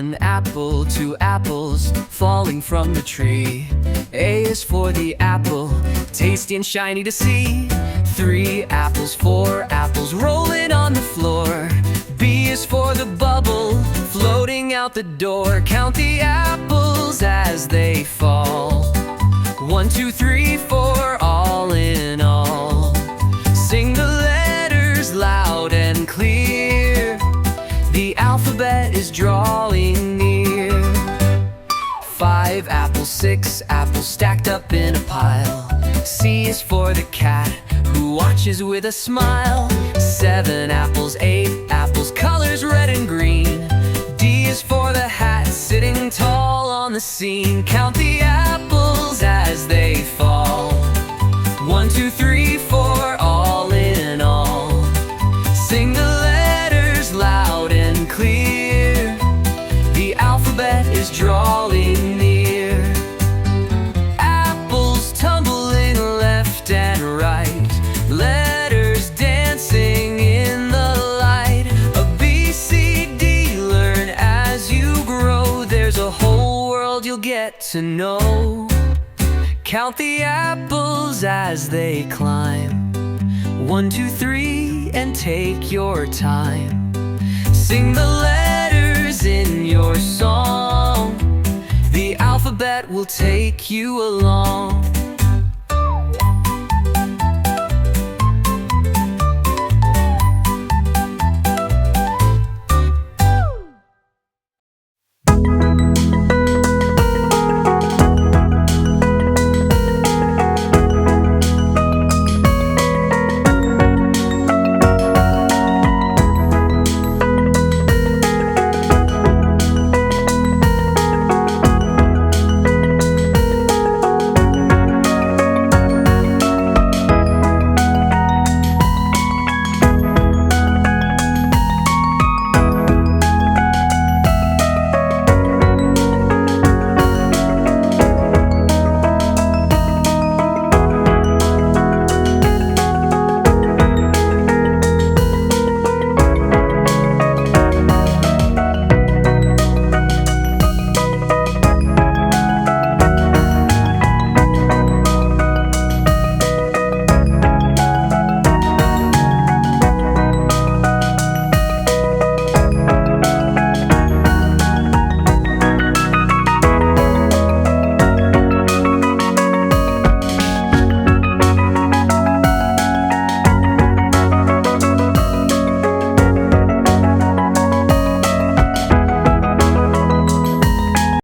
One apple, two apples falling from the tree. A is for the apple, tasty and shiny to see. Three apples, four apples rolling on the floor. B is for the bubble floating out the door. Count the apples as they fall. One, two, three, four, all in all. Sing the letters loud and clear. The alphabet is drawing near. Five apples, six apples stacked up in a pile. C is for the cat who watches with a smile. Seven apples, eight apples, colors red and green. D is for the hat sitting tall on the scene. Count the apples as they fall. One, two, three, four, all in all. Sing the letters loud and clear. The alphabet is drawing near. Apples tumbling left and right, letters dancing in the light. A B, C, D, learn as you grow. There's a whole world you'll get to know. Count the apples as they climb. One, two, three, and take your time. Sing the letters in your song. The alphabet will take you along.